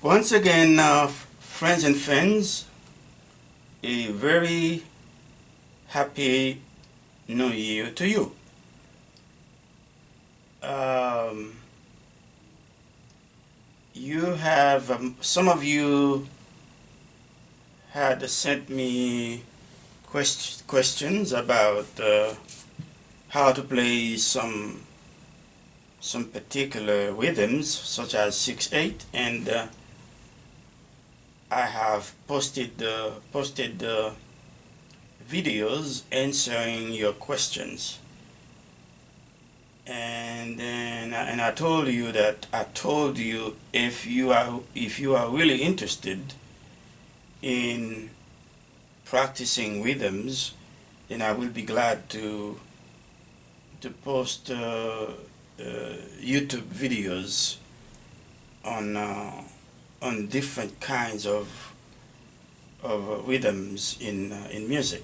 Once again, friends and fans, a very happy new year to you. Um, you have, some of you had sent me questions about how to play some particular rhythms, such as 6/8, and I have posted the videos answering your questions. And I told you if you are really interested in practicing rhythms, then I will be glad to post YouTube videos on different kinds of rhythms in music.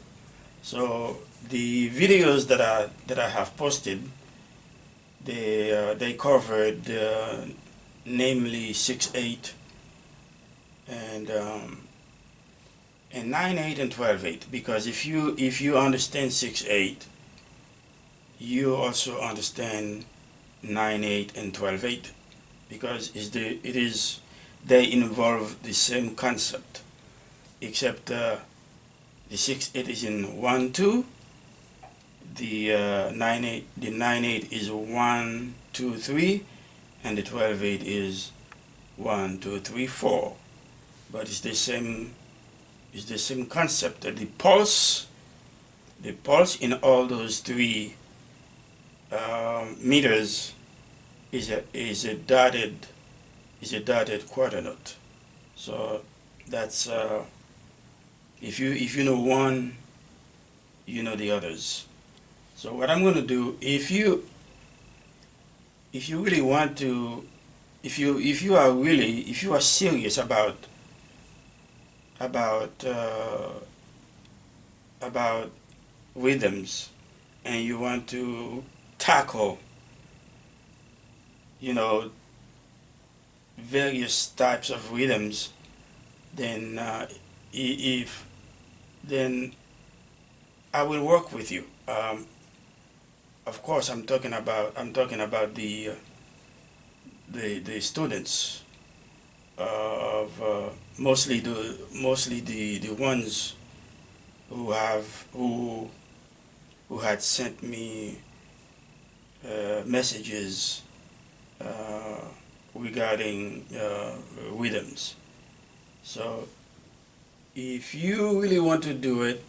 So the videos that I have posted, they covered namely 6/8 and and 9/8 and 12/8, because if you understand 6/8, you also understand 9/8 and 12/8, because they involve the same concept, except the 6/8 is in 1 2, the 9/8 is 1 2 3, and the 12/8 is 1 2 3 4. But it's the same concept. The pulse in all those three meters is a dotted quarter note. So that's if you know one, you know the others. So what I'm going to do, if you really want to, if you are serious about about rhythms, and you want to tackle, you know, various types of rhythms, then if then I will work with you. Of course, I'm talking about the students of mostly the ones who had sent me messages regarding rhythms. So if you really want to do it,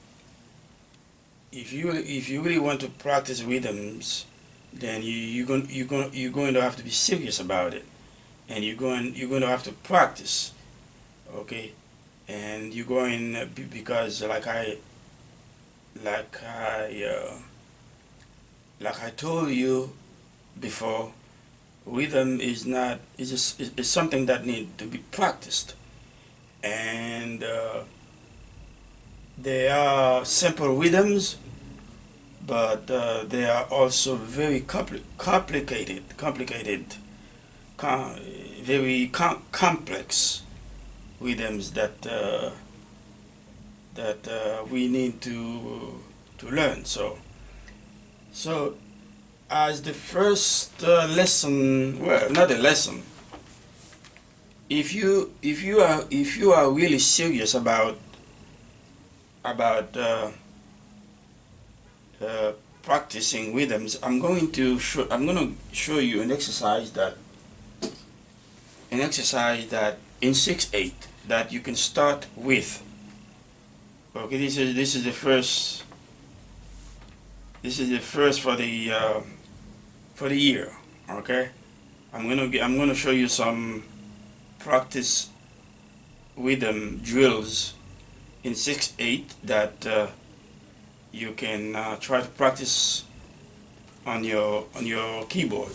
if you really want to practice rhythms, then you're going to have to be serious about it, and you're going to have to practice, okay? And you're going because like I told you before, rhythm is something that need to be practiced, and there are simple rhythms, but they are also very very complex rhythms that we need to learn. So as the first lesson, well, not a lesson. If you are really serious about practicing rhythms, I'm going to show you an exercise that in 6/8 that you can start with. Okay, this is the first. This is the first for the year. Okay, I'm gonna show you some practice rhythm drills in 6/8 that you can try to practice on your keyboard.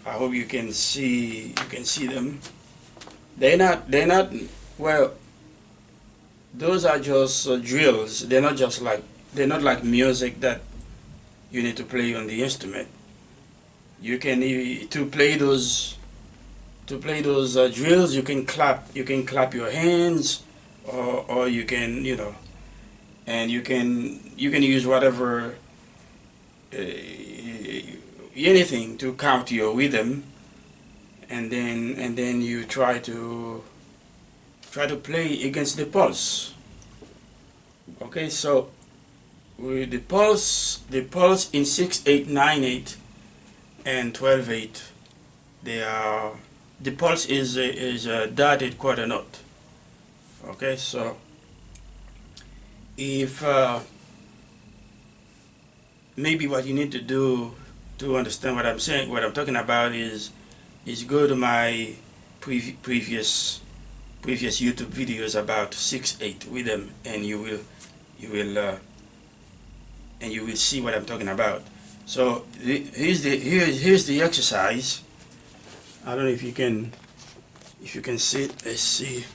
I hope you can see them. They're not well. Those are just drills. They're not like music that you need to play on the instrument. You can to play to play those drills, you can clap your hands, or you can, and you can use whatever, anything to count your rhythm, and then you try to play against the pulse. Okay, so with the pulse in 6/8, 9/8, and 12/8, the pulse is a dotted quarter note. Okay, so if maybe what you need to do to understand what I'm saying, what I'm talking about, is go to my previous YouTube videos about 6/8 rhythm, and you will see what I'm talking about. So here's the exercise. I don't know if you can see it. Let's see.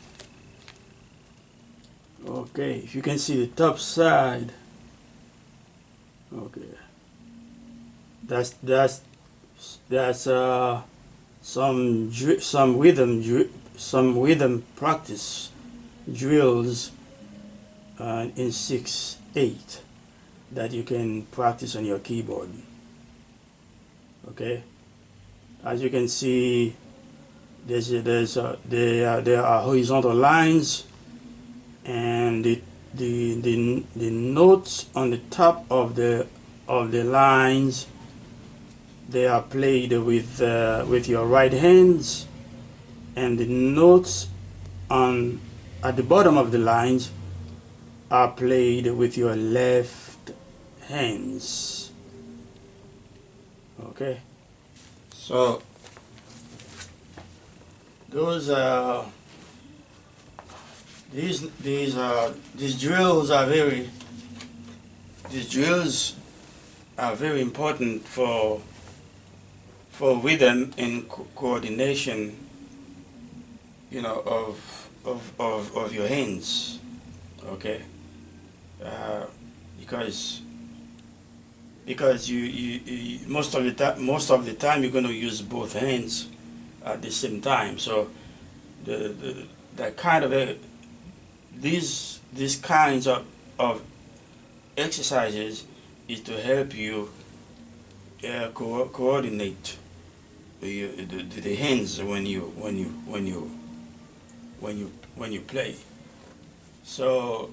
Okay, if you can see the top side. Okay, that's some rhythm practice drills in 6/8 that you can practice on your keyboard. Okay, as you can see, there are horizontal lines, and the notes on the top of the lines, they are played with your right hands, and the notes at the bottom of the lines are played with your left hands. Okay, so those these drills are very important for rhythm and coordination, of your hands. Okay, because you most of the time you're going to use both hands at the same time. So that kind of these kinds of exercises is to help you coordinate the hands when you play. So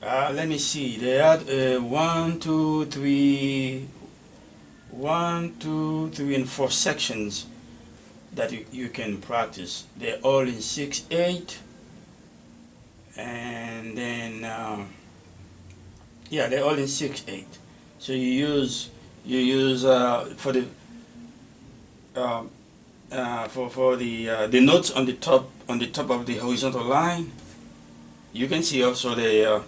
let me see. They had 1, 2, 3, and 4 sections that you can practice. They're all in 6/8, and then yeah, they're all in 6/8. So you use for the the notes on the top of the horizontal line. You can see also this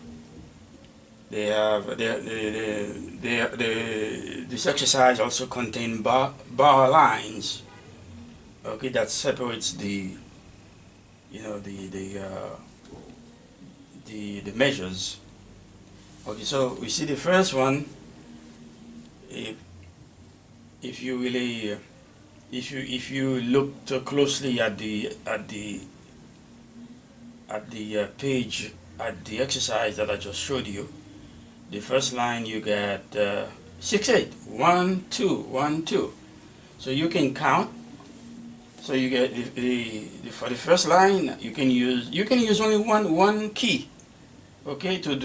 exercise also contain bar lines. Okay, that separates the measures. Okay, so we see the first one. If you really if you look too closely at the page, at the exercise that I just showed you, the first line you get 6/8, 1, 2, 1, 2. So you can count. So you get for the first line you can use only one key. Okay, to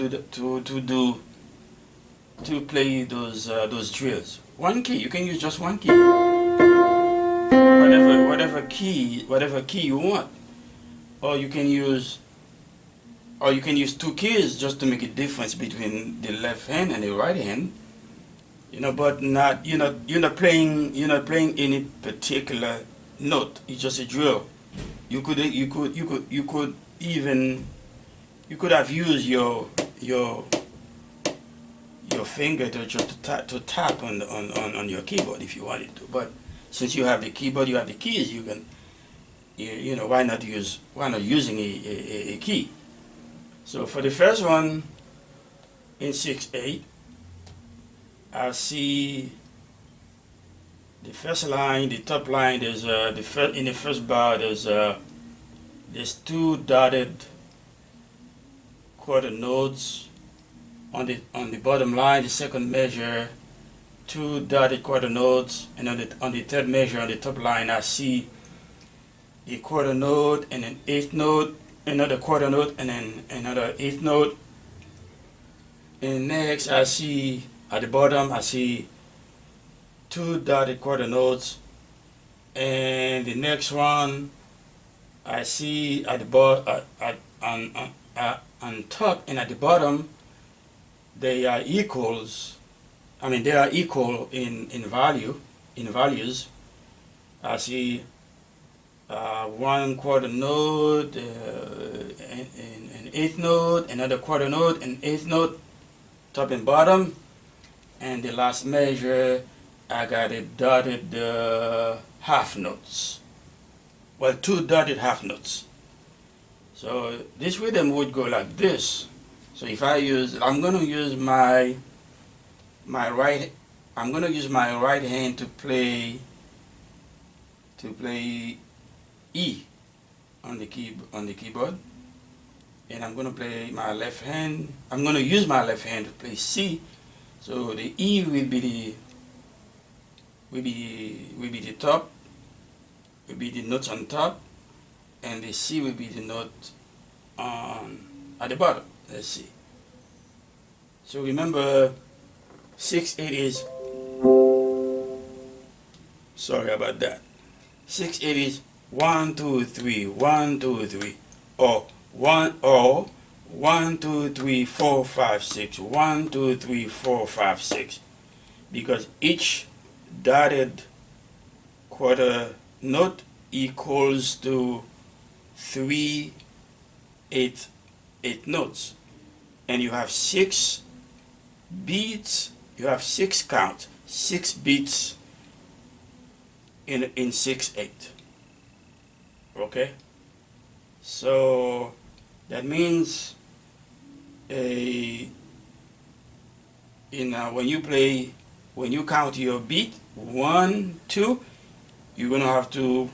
play those drills. One key. You can use just one key. Whatever key you want, or you can use two keys just to make a difference between the left hand and the right hand. But you're not playing any particular note. It's just a drill. You could have used your finger to tap on your keyboard if you wanted to. But since you have the keyboard, you have the keys. You can why not using a key? So for the first one in 6/8, I see The first line, the top line, there's in the first bar there's two dotted quarter notes on the bottom line. The second measure, two dotted quarter notes, and on the third measure on the top line, I see a quarter note and an eighth note, another quarter note, and then another eighth note. And next, I see at the bottom, I see two dotted quarter notes, and the next one I see at the bottom, on top and at the bottom, they are equals. I mean, they are equal in values. I see one quarter note, an eighth note, another quarter note, an eighth note, top and bottom, and the last measure I got it dotted half notes. Well, two dotted half notes. So this rhythm would go like this. So if I'm gonna use my right hand to play E on the keyboard, and I'm gonna play my left hand. I'm gonna use my left hand to play C. So the E will be the top, will be the notes on top, and the C will be the note at the bottom. Let's see. So remember, 6/8 is. Sorry about that. 6/8 is 1 2 3 1 2 3, or 1 2 3 4 5 6 1 2 3 4 5 6, because each dotted quarter note equals to 3 8 notes, and you have 6 beats. You have 6 counts, 6 beats in 6/8. Okay, so that means when you count your beat 1 2, you're gonna have to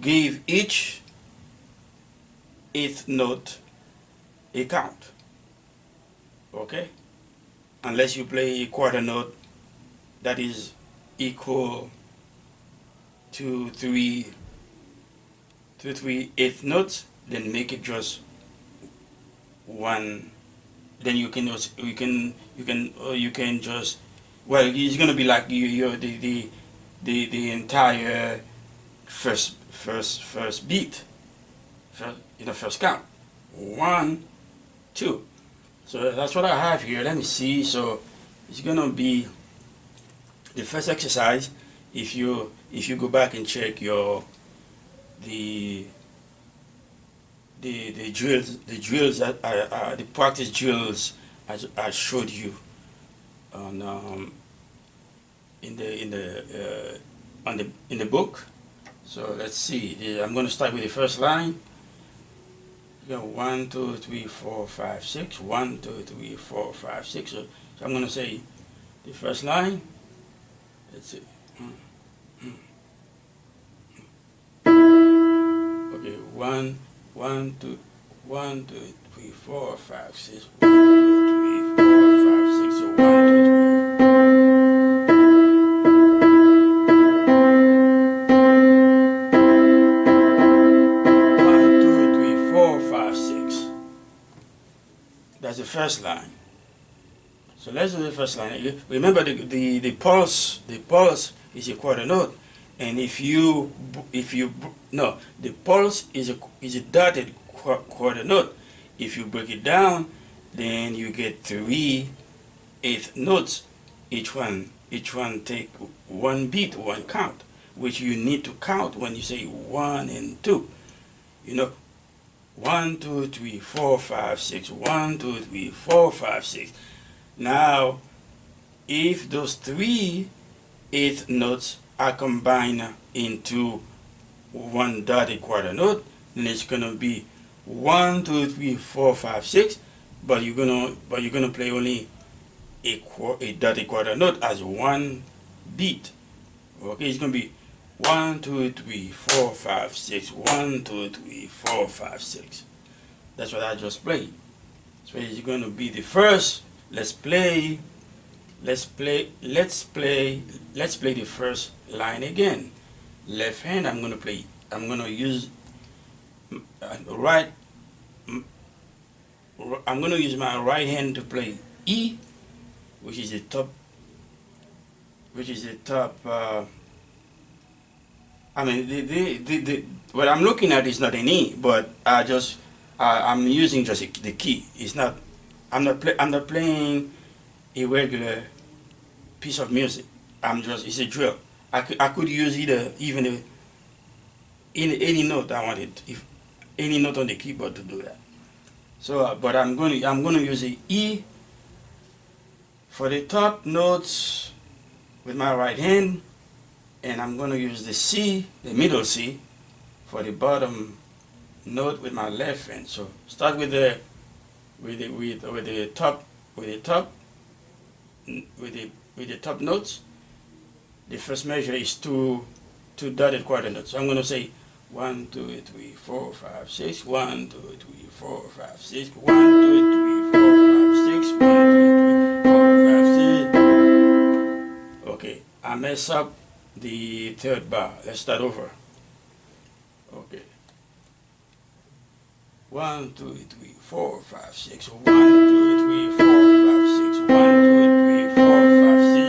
give each eighth note a count. Okay, unless you play a quarter note that is equal to 3 eighth notes, then make it just one. Then you can just well, it's gonna be like the entire first beat, first count, 1 2. So that's what I have here. Let me see. So it's gonna be the first exercise. If you go back and check the drills that the practice drills I showed you on in the book. So let's see. I'm going to start with the first line. You go 1 2 3 4 5 6 1 2 3 4 5 6. So I'm going to say the first line. Let's see. Okay, 1 2 3 4 5 6 1 2 3 4 5 6. So 1 2 3 4 5 6. That's the first line. So let's do the first line. Remember the pulse is a quarter note, and the pulse is a dotted quarter note. If you break it down, then you get 3 eighth notes. Each one take one beat, one count, which you need to count when you say 1 and 2. 1 2 3 4 5 6 1 2 3 4 5 6. Now, if those 3 eighth notes are combined into one dotted quarter note, then it's gonna be 1 2 3 4 5 6. But you're gonna play only a dotted quarter note as one beat. Okay, it's gonna be 1, 2, 3, 4, 5, 6. 1, 2, 3, 4, 5, 6. That's what I just played. So it's gonna be the first. Let's play the first line again. Left hand, I'm gonna use right. I'm gonna use my right hand to play E, which is the top. I mean, what I'm looking at is not an E, but I'm using just the key. It's not. I'm not playing a regular piece of music. It's a drill. I could use even any note I wanted, if any note on the keyboard to do that. So, but I'm going to use the E for the top notes with my right hand, and I'm going to use the C, the middle C, for the bottom note with my left hand. So start with the top notes. The first measure is two dotted quarter notes. So I'm going to say 1, 2, 3, 4, 5, 6. 1, 2, 3, 4, 5, 6. 1, 2, 3, 4, 5, 6. 1, 2, 3, 4, 5, 6. Okay, I mess up the third bar. Let's start over. Okay. 1, 2, 3, 4, 5, 6. 1, 2, 3, 4, 5, 6. 1, 2, 3, 4, 5, 6.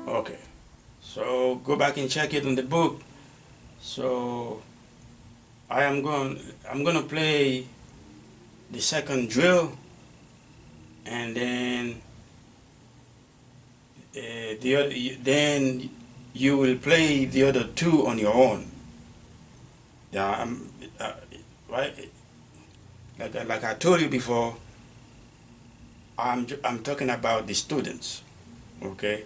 Okay, so go back and check it on the book. So I'm gonna play the second drill, and then then you will play the other two on your own. Yeah, right. Like I told you before, I'm talking about the students, okay,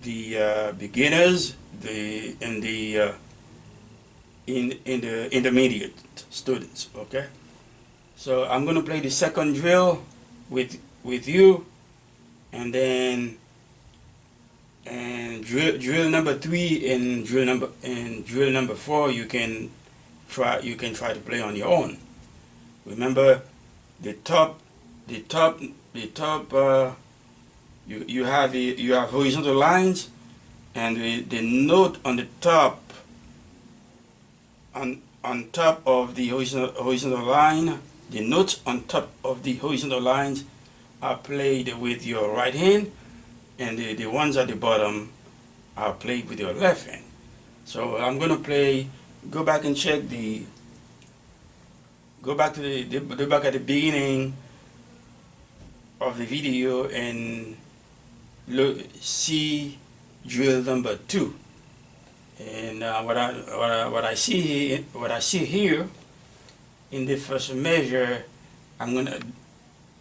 the beginners, the intermediate students, okay. So I'm gonna play the second drill with you, and then drill number 3 and drill number 4 you can try to play on your own. Remember the top you have horizontal lines, and the note on the top on top of the horizontal line, the notes on top of the horizontal lines are played with your right hand, and the ones at the bottom are played with your left hand. So I'm gonna play. Go back and check go back to the back at the beginning of the video and see drill number 2. And what I see here in the first measure, I'm gonna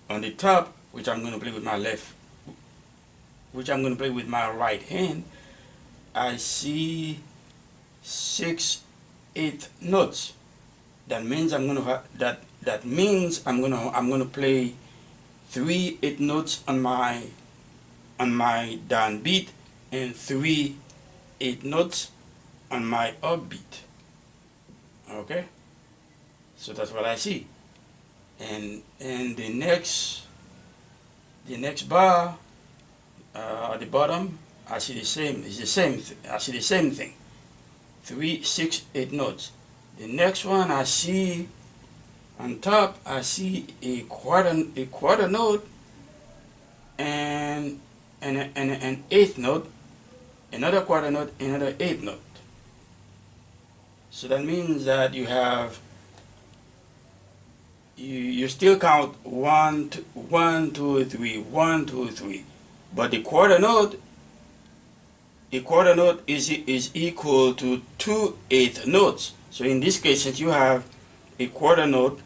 on the top, which I'm gonna play with my right hand. I see 6 8 notes. That means I'm gonna play 3 8 notes on my downbeat, and 3 8 notes on my upbeat. Okay, so that's what I see. And the next bar at the bottom, I see the same. It's the same. I see the same thing. 3 6 8 notes. The next one I see on top, I see a quarter note and an eighth note, another quarter note, another eighth note. So that means that you still count 1 2 3 1 2 3, but the quarter note is equal to 2 8 notes. So in this case, since you have a quarter note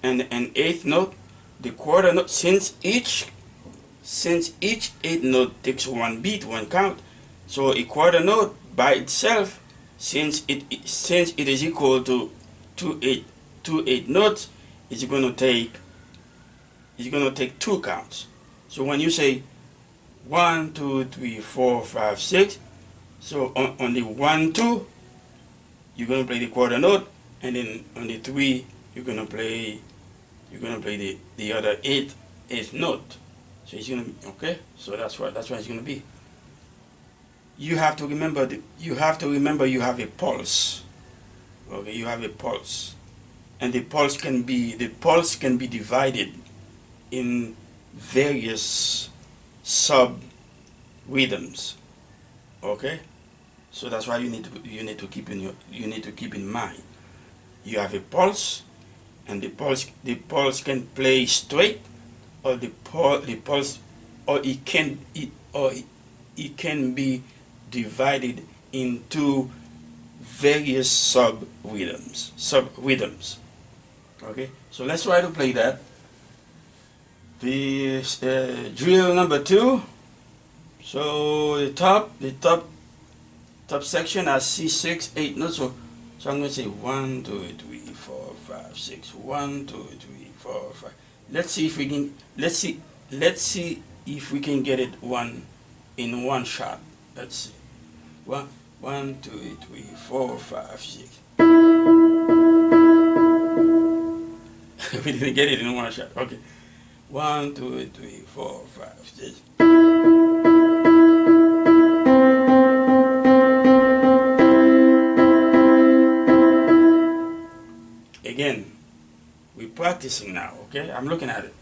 and an eighth note, the quarter note, since each 8 note takes 1 beat, 1 count, so a quarter note by itself, since it is equal to 2 8 notes, is going to take two counts. So when you say 1, 2, 3, 4, 5, 6, so on the 1, 2, you're going to play the quarter note, and then on the 3, you're going to play the other eighth note. So it's going to be, okay. So that's what it's going to be. You have to remember you have a pulse. Okay, you have a pulse, and the pulse can be divided in various sub rhythms. Okay, so that's why you need to keep in mind. You have a pulse, and the pulse can play straight, or the pulse, or it can be divided into various sub rhythms. Okay, so let's try to play that. The drill number 2. So the top section has C6 8 notes. So I'm going to say 1, 2, 3, 4, 5, 6. 1, 2, 3, 4, 5. Let's see if we can get it in one shot. Let's see. 1, 2, 3, 4, 5, 6. We didn't get it in one shot. Okay. 1, 2, 3, 4, 5, 6. Again, we're practicing now. Okay, I'm looking at it.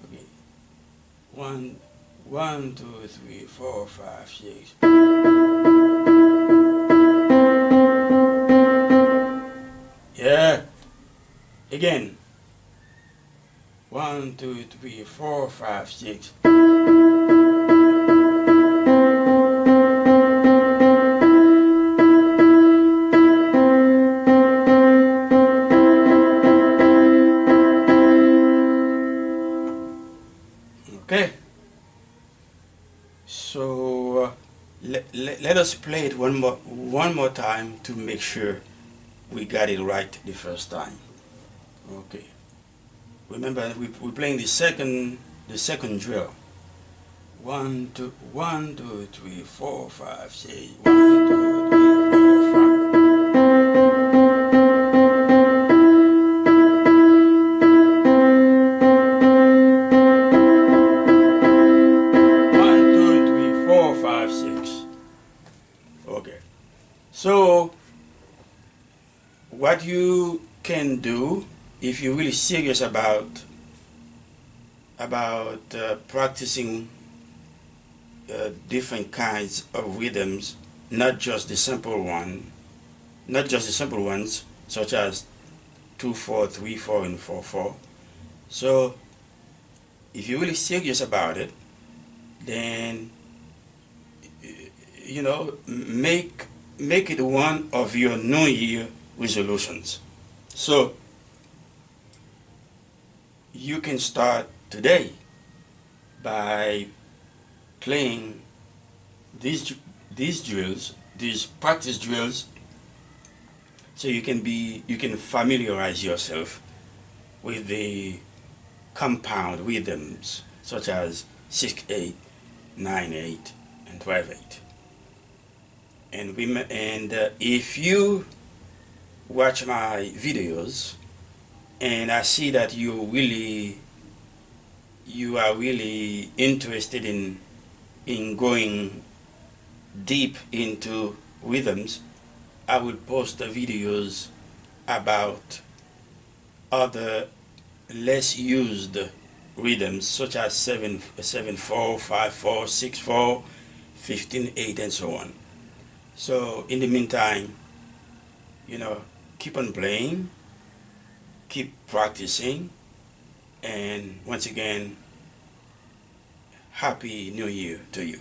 Okay. 1, 2, 3, 4, 5, 6. Yeah. Again. 1, 2, 3, 4, 5, 6. Okay. So let us play it one more time to make sure we got it right the first time. Okay. Remember, we're playing the second drill. 1, 2, 3, 4, 5, 6. 1, 2, 3, 4, 5. Okay. So what you can do, if you're really serious about practicing different kinds of rhythms, not just the simple ones, such as 2, 4, 3, 4, and 4, 4. So if you're really serious about it, then make it one of your New Year resolutions. So you can start today by playing these drills, these practice drills, so you can familiarize yourself with the compound rhythms such as 6/8, 9/8, and 12/8. And if you watch my videos and I see that you are really interested in going deep into rhythms, I will post the videos about other less used rhythms such as 7/4, 5/4, 6/4, 15/8, and so on. So in the meantime, keep on playing, keep practicing, and once again, Happy New Year to you.